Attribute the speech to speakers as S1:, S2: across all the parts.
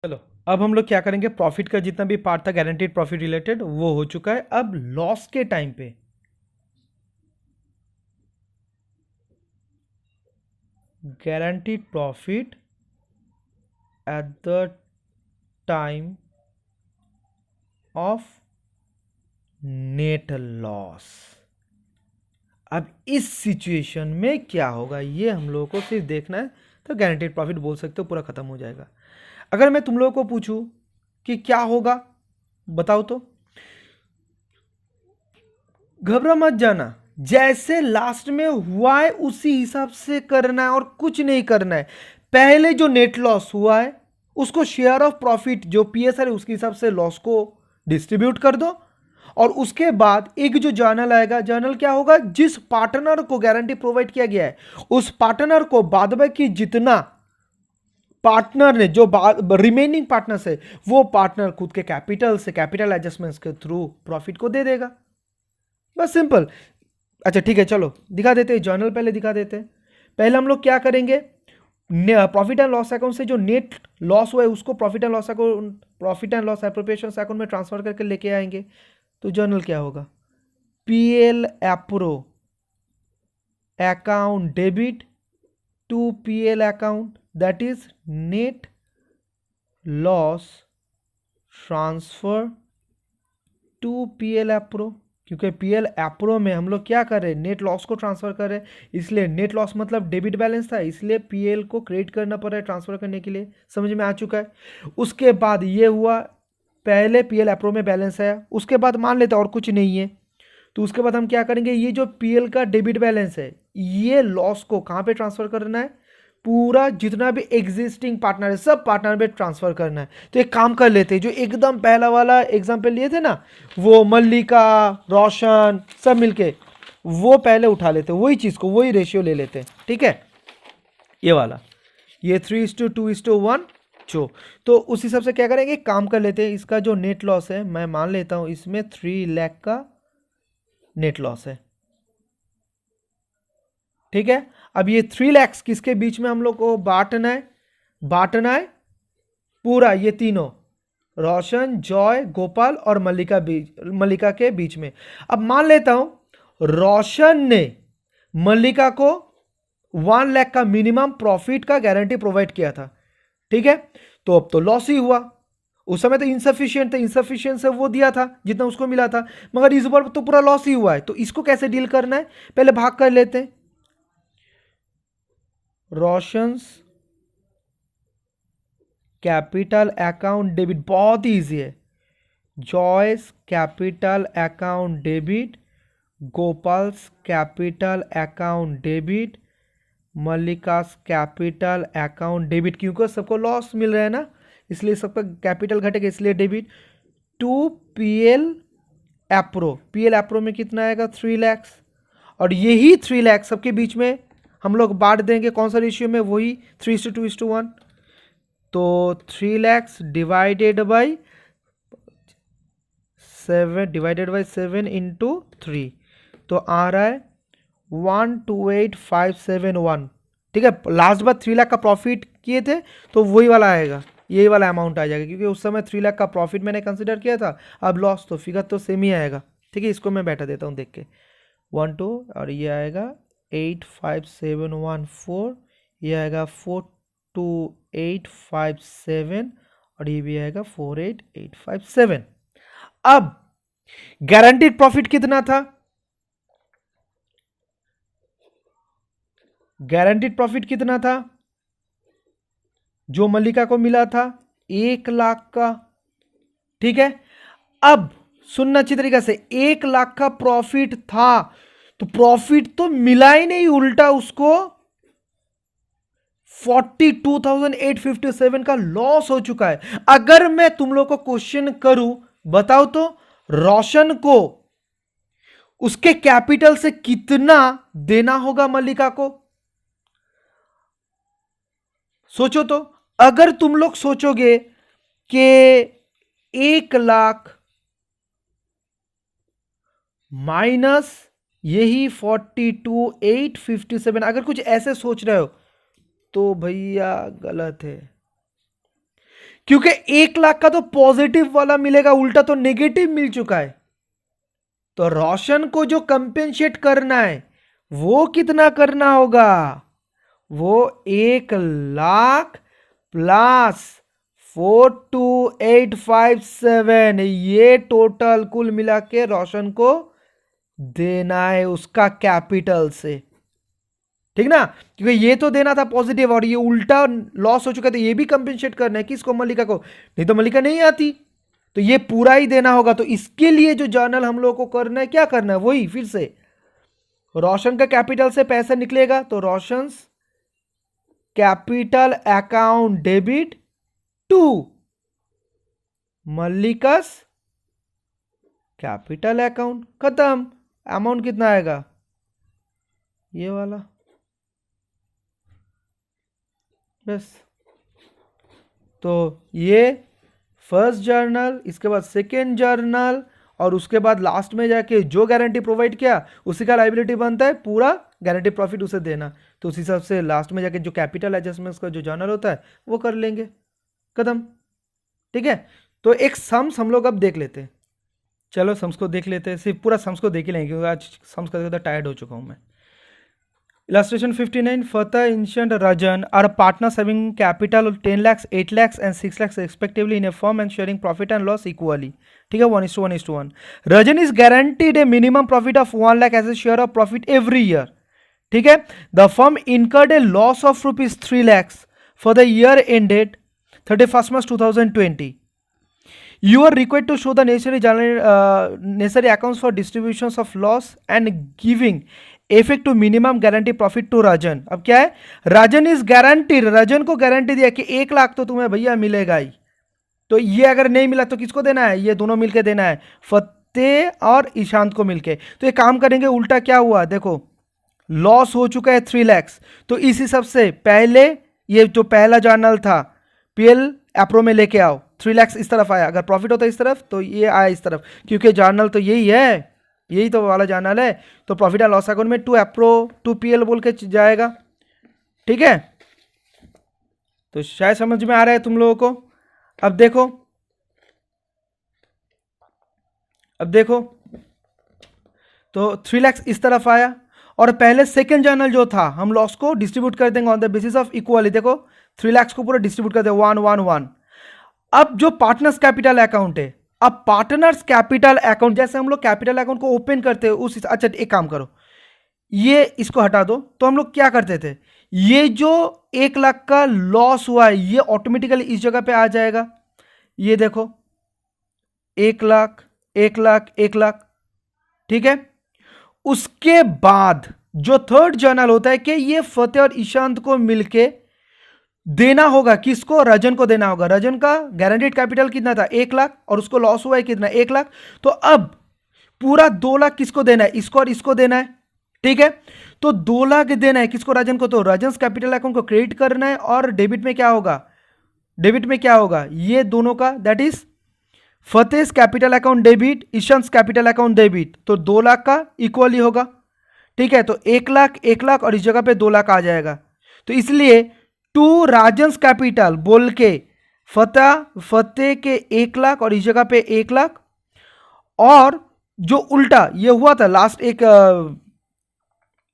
S1: चलो, अब हम लोग क्या करेंगे, प्रॉफिट का जितना भी पार्ट था गारंटीड प्रॉफिट रिलेटेड वो हो चुका है। अब लॉस के टाइम पे guaranteed profit at the time of net loss. अब इस सिचुएशन में क्या होगा ये हम लोगों को सिर्फ देखना है, तो गारंटीड प्रॉफिट बोल सकते हो, पूरा खत्म हो जाएगा। अगर मैं तुम लोगों को पूछूं कि क्या होगा, बताओ तो। घबरा मत जाना, जैसे लास्ट में हुआ है उसी हिसाब से करना है और कुछ नहीं करना है। पहले जो नेट लॉस हुआ है उसको शेयर ऑफ प्रॉफिट जो पीएसआर है उसके हिसाब से लॉस को डिस्ट्रीब्यूट कर दो, और उसके बाद एक जो जर्नल आएगा, जर्नल क्या होगा, जिस पार्टनर को गारंटी प्रोवाइड किया गया है उस पार्टनर को बाद बाकी जितना पार्टनर ने जो रिमेनिंग पार्टनर्स है वो पार्टनर खुद के कैपिटल से कैपिटल एडजस्टमेंट्स के थ्रू प्रॉफिट को दे देगा। बस सिंपल। अच्छा ठीक है, चलो दिखा देते हैं, जर्नल पहले दिखा देते हैं। पहले हम लोग क्या करेंगे, प्रॉफिट एंड लॉस अकाउंट से जो नेट लॉस हुआ है उसको profit and loss account, profit and loss appropriation account में ट्रांसफर करके लेके आएंगे। तो जर्नल क्या होगा, PL appro account debit to PL account, that is net loss transfer to PL appro. क्योंकि पीएल एप्रो में हम लोग क्या कर रहे हैं, नेट लॉस को ट्रांसफर कर रहे हैं, इसलिए नेट लॉस मतलब डेबिट बैलेंस था, इसलिए पीएल को क्रेडिट करना पड़ रहा है ट्रांसफर करने के लिए। समझ में आ चुका है। उसके बाद ये हुआ, पहले पीएल एप्रो में बैलेंस आया, उसके बाद मान लेते और कुछ नहीं है, तो उसके बाद हम क्या करेंगे, ये जो पीएल का डेबिट बैलेंस है ये लॉस को कहाँ पे ट्रांसफर करना है, पूरा जितना भी एग्जिस्टिंग पार्टनर है सब पार्टनर में ट्रांसफर करना है। तो एक काम कर लेते हैं, जो एकदम पहला वाला एग्जांपल लिए थे ना, वो मल्लिका, रोशन सब मिलके, वो पहले उठा लेते हैं, वही चीज को वही रेशियो ले लेते हैं। ठीक है, ये वाला, ये 3:2:1 जो, तो उस हिसाब से क्या करेंगे, काम कर लेते हैं। इसका जो नेट लॉस है मैं मान लेता हूं इसमें 3 लाख का नेट लॉस है। ठीक है, अब ये 3 लाख किसके बीच में हम लोग को बांटना है पूरा, ये तीनों रोशन, जॉय, गोपाल और मल्लिका के बीच में। अब मान लेता हूं रोशन ने मल्लिका को 1 लाख का मिनिमम प्रॉफिट का गारंटी प्रोवाइड किया था। ठीक है, तो अब तो लॉस ही हुआ, उस समय तो इनसफिशियंट था, इनसफिशियंट से वो दिया था जितना उसको मिला था, मगर इस बार तो पूरा लॉस ही हुआ है। तो इसको कैसे डील करना है, पहले भाग कर लेते हैं। रोशंस कैपिटल अकाउंट डेबिट बहुत ही ईजी है, Joy's capital account debit, Gopal's capital account debit, Mallika's capital account debit, क्योंकि सबको लॉस मिल रहा है ना, इसलिए सबका कैपिटल घटेगा, इसलिए डेबिट टू पीएल एप्रो में कितना आएगा, 3 लाख, और यही 3 लाख सबके बीच में हम लोग बांट देंगे, कौन सा रेशियो में, वही 3:2:1। तो 3 लाख डिवाइडेड बाई 7 इंटू 3, तो आ रहा है 128,571। ठीक है, लास्ट बार 3 लाख का प्रॉफिट किए थे तो वही वाला आएगा, यही वाला अमाउंट आ जाएगा, क्योंकि उस समय 3 लाख का प्रॉफिट मैंने कंसिडर किया था, अब लॉस, तो फिगर तो सेम ही आएगा। ठीक है, इसको मैं बैठा देता हूँ देख के, 1 2, और ये आएगा 85714, ये आएगा 42857, और ये भी आएगा 48857। अब गारंटीड प्रॉफिट कितना था, गारंटीड प्रॉफिट कितना था जो मल्लिका को मिला था, 1 लाख का। ठीक है, अब सुनना अच्छी तरीके से, 1 लाख का प्रॉफिट था, तो प्रॉफिट तो मिला ही नहीं, उल्टा उसको 42,857 का लॉस हो चुका है। अगर मैं तुम लोग को क्वेश्चन करूं, बताओ तो रोशन को उसके कैपिटल से कितना देना होगा मल्लिका को, सोचो तो। अगर तुम लोग सोचोगे कि 1 लाख माइनस यही 42,857, अगर कुछ ऐसे सोच रहे हो तो भैया गलत है, क्योंकि 1 लाख का तो पॉजिटिव वाला मिलेगा, उल्टा तो नेगेटिव मिल चुका है। तो रोशन को जो कंपेंसेट करना है वो कितना करना होगा, वो 1 लाख प्लस 42857, ये टोटल कुल मिला के रोशन को देना है उसका कैपिटल से, ठीक ना। क्योंकि ये तो देना था पॉजिटिव और ये उल्टा लॉस हो चुका है, तो ये भी कंपेंसेट करना है किसको, मल्लिका को, नहीं तो मल्लिका नहीं आती, तो ये पूरा ही देना होगा। तो इसके लिए जो जर्नल हम लोग को करना है, क्या करना है, वही फिर से रोशन का कैपिटल से पैसा निकलेगा, तो Roshan capital account debit to Mallika's capital account, खत्म। अमाउंट कितना आएगा, ये वाला, बस। तो ये फर्स्ट जर्नल, इसके बाद सेकेंड जर्नल, और उसके बाद लास्ट में जाके जो गारंटी प्रोवाइड किया उसी का लाइबिलिटी बनता है, पूरा गारंटी प्रॉफिट उसे देना। तो उस हिसाब से लास्ट में जाके जो कैपिटल एडजस्टमेंट्स का जो जर्नल होता है वो कर लेंगे, खत्म, ठीक है। तो एक सम्स हम लोग अब देख लेते हैं, चलो सम्स को देख लेते हैं, सिर्फ पूरा सम्स को देख ही लेंगे क्योंकि आज सम्स करते करते टायर्ड हो चुका हूँ मैं। Illustration 59, Fatah, Inshant, Rajan are partners having capital of 10 lakhs, 8 lakhs and 6 lakhs respectively in a firm and sharing profit and loss equally. ठीक है, 1:1:1. Rajan is guaranteed a minimum profit of 1 lakh as a share of profit every year. ठीक है, the firm incurred a loss of rupees 3 lakhs for the year ended 31st March 2020. You are required to show the necessary accounts for distributions of loss and giving effect to minimum guarantee profit to राजन। अब क्या है, राजन is guarantee, राजन को guarantee दिया कि 1 लाख तो तुम्हें भैया मिलेगा ही, तो ये अगर नहीं मिला तो किसको देना है, ये दोनों मिलके देना है, फतेह और ईशांत को मिलके। तो ये काम करेंगे, उल्टा क्या हुआ देखो, लॉस हो चुका है 3 lakhs, तो इस हिसाब से पहले ये जो पहला जर्नल था पीएल एप्रो में लेके आओ, 3 lakhs इस तरफ आया, अगर प्रॉफिट होता इस तरफ तो ये आया इस तरफ, क्योंकि जर्नल तो यही है, यही तो वाला जर्नल है, तो प्रॉफिट एंड लॉस अकाउंट में टू एप्रो टू पीएल बोल के जाएगा, ठीक है। तो शायद समझ में आ रहा है तुम लोगों को। अब देखो, तो 3 lakhs इस तरफ आया, और पहले सेकेंड जर्नल जो था हम लॉस को डिस्ट्रीब्यूट कर देंगे on the basis of equally, देखो 3 lakhs को पूरा डिस्ट्रीब्यूट कर दे 1-1-1। अब जो पार्टनर्स कैपिटल अकाउंट है, अब पार्टनर्स कैपिटल अकाउंट जैसे हम लोग कैपिटल अकाउंट को ओपन करते हैं उस, अच्छा एक काम करो, ये इसको हटा दो, तो हम लोग क्या करते थे, ये जो 1 लाख का लॉस हुआ है ये ऑटोमेटिकली इस जगह पे आ जाएगा, ये देखो 1 लाख 1 लाख 1 लाख, ठीक है। उसके बाद जो थर्ड जर्नल होता है कि ये फतेह और ईशांत को मिलके देना होगा, किसको, रजन को देना होगा। रजन का गारंटीड कैपिटल कितना था 1 लाख, और उसको लॉस हुआ है कितना 1 लाख, तो अब पूरा 2 लाख किसको देना है, इसको और इसको देना है, ठीक है। तो 2 लाख देना है किसको, रजन को, तो रजन कैपिटल अकाउंट को क्रेडिट करना है, और डेबिट में क्या होगा, ये दोनों का, that is Fateh capital account debit, Ishant capital account debit, तो 2 लाख का इक्वली होगा, ठीक है। तो 1 लाख 1 लाख और इस जगह पे 2 लाख आ जाएगा, तो इसलिए टू राजन्स कैपिटल बोल के फतेह के 1 लाख और इस जगह पे 1 लाख, और जो उल्टा ये हुआ था लास्ट एक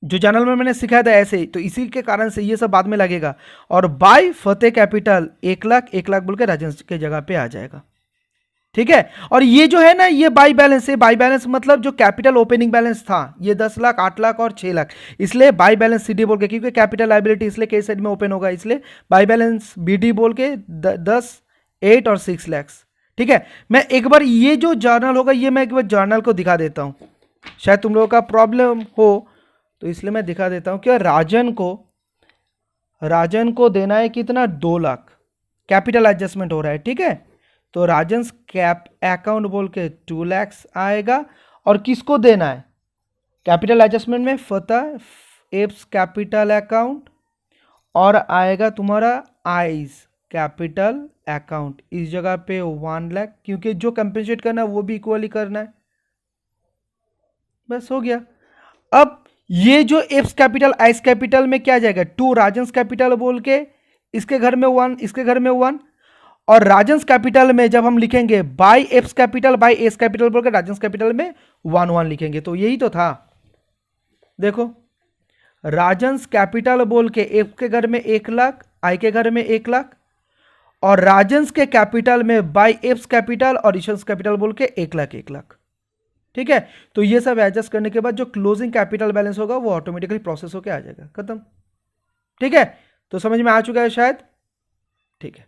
S1: जो चैनल में मैंने सिखाया था ऐसे, तो इसी के कारण से ये सब बाद में लगेगा, और बाय फतेह कैपिटल 1 लाख बोल के राजन्स के जगह पे आ जाएगा, ठीक है। और ये जो है ना, ये बाई बैलेंस है, बाई बैलेंस मतलब जो कैपिटल ओपनिंग बैलेंस था ये 10 लाख 8 लाख और 6 लाख, इसलिए बाई बैलेंस सीडी बोल के, क्योंकि कैपिटल लायबिलिटी इसलिए के साइड में ओपन होगा, इसलिए बाई बैलेंस बीडी बोल के 10 8 और 6 लाख, ठीक है। मैं एक बार ये जो जर्नल होगा ये मैं एक बार जर्नल को दिखा देता हूं, शायद तुम लोगों का प्रॉब्लम हो तो इसलिए मैं दिखा देता हूं कि राजन को देना है कितना 2 लाख, कैपिटल एडजस्टमेंट हो रहा है, ठीक है। तो राजन्स कैप अकाउंट बोल के 2 लाख आएगा, और किसको देना है कैपिटल एडजस्टमेंट में, फतेह एप्स कैपिटल अकाउंट, और आएगा तुम्हारा आइज कैपिटल अकाउंट, इस जगह पे 1 लाख, क्योंकि जो कंपेंसेट करना है वो भी इक्वली करना है, बस हो गया। अब ये जो एप्स कैपिटल आइस कैपिटल में क्या जाएगा, 2 राजन्स कैपिटल बोल के, इसके घर में 1 इसके घर में 1, और राजंस कैपिटल में जब हम लिखेंगे बाय एप्स कैपिटल बाय एस कैपिटल बोल के राजंस कैपिटल में 1 लिखेंगे। तो यही तो था, देखो राजंस कैपिटल बोल के एफ के घर में 1,00,000, आई के घर में 1,00,000, और राजंस के कैपिटल में बाय एप्स कैपिटल और इशंस कैपिटल बोल के 1,00,000 1,00,000। ठीक है, तो ये सब एडजस्ट करने के बाद जो क्लोजिंग कैपिटल बैलेंस होगा वो ऑटोमेटिकली प्रोसेस होकर आ जाएगा, खत्म। ठीक है, तो समझ में आ चुका है शायद। ठीक है।